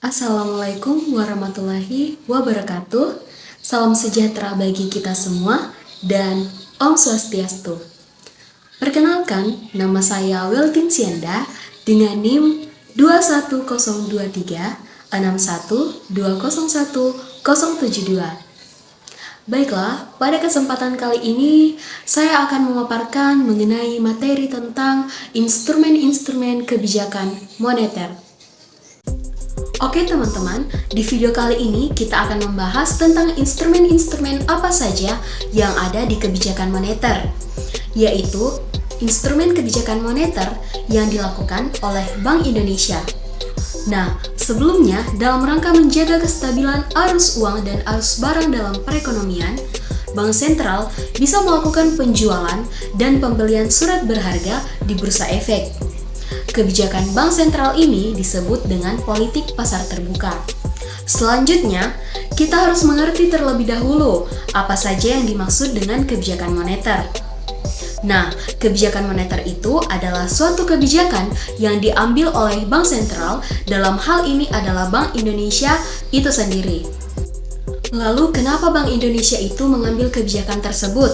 Assalamualaikum warahmatullahi wabarakatuh. Salam sejahtera bagi kita semua dan Om Swastiastu. Perkenalkan, nama saya Weltin Sianda dengan NIM 21023 61201 Baiklah, pada kesempatan kali ini saya akan memaparkan mengenai materi tentang instrumen-instrumen kebijakan moneter. Oke teman-teman, di video kali ini kita akan membahas tentang instrumen-instrumen apa saja yang ada di kebijakan moneter, yaitu instrumen kebijakan moneter yang dilakukan oleh Bank Indonesia. Nah, sebelumnya dalam rangka menjaga kestabilan arus uang dan arus barang dalam perekonomian, Bank Sentral bisa melakukan penjualan dan pembelian surat berharga di bursa efek. Kebijakan Bank Sentral ini disebut dengan politik pasar terbuka. Selanjutnya, kita harus mengerti terlebih dahulu apa saja yang dimaksud dengan kebijakan moneter. Nah, kebijakan moneter itu adalah suatu kebijakan yang diambil oleh Bank Sentral, dalam hal ini adalah Bank Indonesia itu sendiri. Lalu, kenapa Bank Indonesia itu mengambil kebijakan tersebut?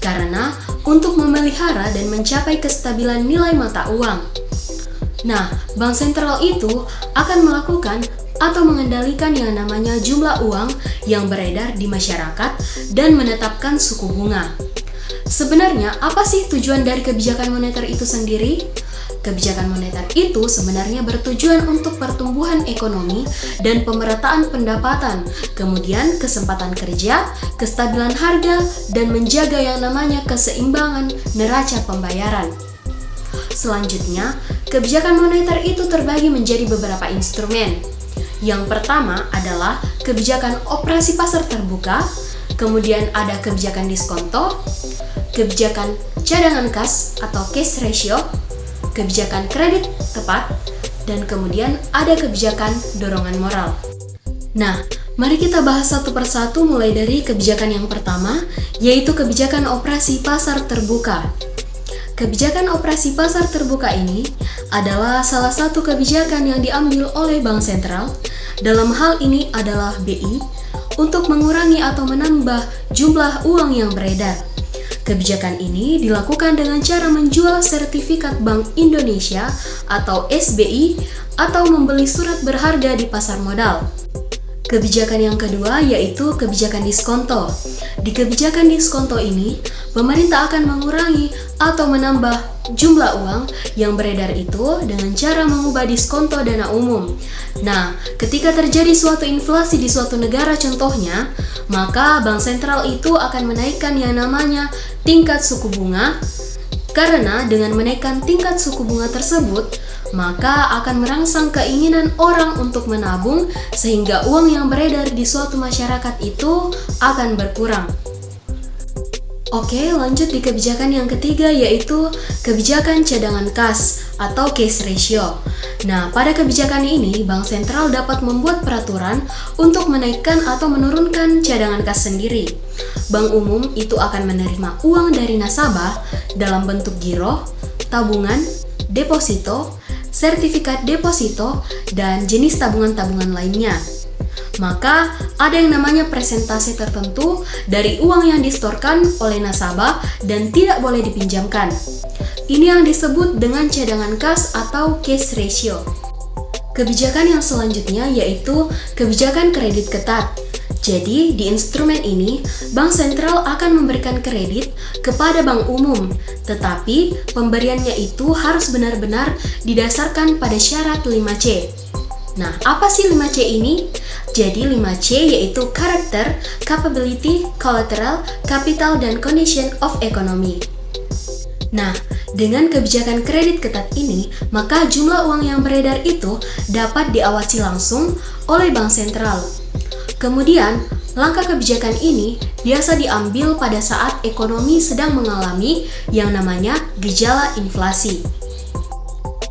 Karena untuk memelihara dan mencapai kestabilan nilai mata uang. Nah, Bank Sentral itu akan melakukan atau mengendalikan yang namanya jumlah uang yang beredar di masyarakat dan menetapkan suku bunga. Sebenarnya, apa sih tujuan dari kebijakan moneter itu sendiri? Kebijakan moneter itu sebenarnya bertujuan untuk pertumbuhan ekonomi dan pemerataan pendapatan, kemudian kesempatan kerja, kestabilan harga, dan menjaga yang namanya keseimbangan neraca pembayaran. Selanjutnya, kebijakan moneter itu terbagi menjadi beberapa instrumen. Yang pertama adalah kebijakan operasi pasar terbuka, kemudian ada kebijakan diskonto, kebijakan cadangan kas atau cash ratio, kebijakan kredit tepat, dan kemudian ada kebijakan dorongan moral. Nah, mari kita bahas satu persatu mulai dari kebijakan yang pertama, yaitu kebijakan operasi pasar terbuka. Kebijakan operasi pasar terbuka ini adalah salah satu kebijakan yang diambil oleh Bank Sentral, dalam hal ini adalah BI, untuk mengurangi atau menambah jumlah uang yang beredar. Kebijakan ini dilakukan dengan cara menjual sertifikat Bank Indonesia atau SBI atau membeli surat berharga di pasar modal. Kebijakan yang kedua yaitu kebijakan diskonto. Di kebijakan diskonto ini, pemerintah akan mengurangi atau menambah jumlah uang yang beredar itu dengan cara mengubah diskonto dana umum. Nah, ketika terjadi suatu inflasi di suatu negara contohnya, maka Bank Sentral itu akan menaikkan yang namanya tingkat suku bunga, karena dengan menaikkan tingkat suku bunga tersebut, maka akan merangsang keinginan orang untuk menabung sehingga uang yang beredar di suatu masyarakat itu akan berkurang. Oke, lanjut di kebijakan yang ketiga yaitu kebijakan cadangan kas atau cash ratio. Nah, pada kebijakan ini Bank Sentral dapat membuat peraturan untuk menaikkan atau menurunkan cadangan kas sendiri. Bank umum itu akan menerima uang dari nasabah dalam bentuk giro, tabungan, deposito, sertifikat deposito, dan jenis tabungan-tabungan lainnya. Maka ada yang namanya presentase tertentu dari uang yang disetorkan oleh nasabah dan tidak boleh dipinjamkan. Ini yang disebut dengan cadangan kas atau cash ratio. Kebijakan yang selanjutnya yaitu kebijakan kredit ketat. Jadi, di instrumen ini, Bank Sentral akan memberikan kredit kepada bank umum, tetapi pemberiannya itu harus benar-benar didasarkan pada syarat 5C. Nah, apa sih 5C ini? Jadi 5C yaitu Character, Capability, Collateral, Capital, dan Condition of Economy. Nah, dengan kebijakan kredit ketat ini, maka jumlah uang yang beredar itu dapat diawasi langsung oleh Bank Sentral. Kemudian, langkah kebijakan ini biasa diambil pada saat ekonomi sedang mengalami yang namanya gejala inflasi.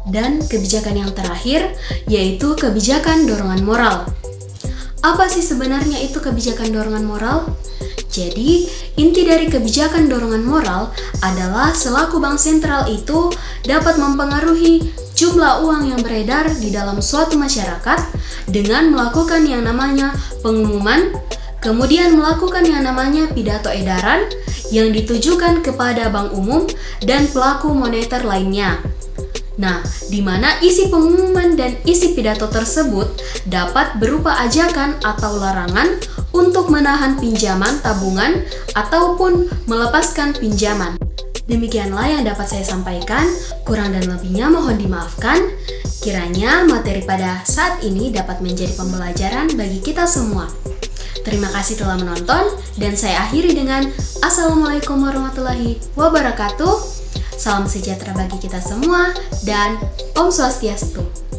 Dan kebijakan yang terakhir yaitu kebijakan dorongan moral. Apa sih sebenarnya itu kebijakan dorongan moral? Jadi, inti dari kebijakan dorongan moral adalah selaku Bank Sentral itu dapat mempengaruhi jumlah uang yang beredar di dalam suatu masyarakat dengan melakukan yang namanya pengumuman, kemudian melakukan yang namanya pidato edaran yang ditujukan kepada bank umum dan pelaku moneter lainnya. Nah, di mana isi pengumuman dan isi pidato tersebut dapat berupa ajakan atau larangan untuk menahan pinjaman tabungan ataupun melepaskan pinjaman. Demikianlah yang dapat saya sampaikan, kurang dan lebihnya mohon dimaafkan. Kiranya materi pada saat ini dapat menjadi pembelajaran bagi kita semua. Terima kasih telah menonton, dan saya akhiri dengan Assalamualaikum warahmatullahi wabarakatuh. Salam sejahtera bagi kita semua, dan Om Swastiastu.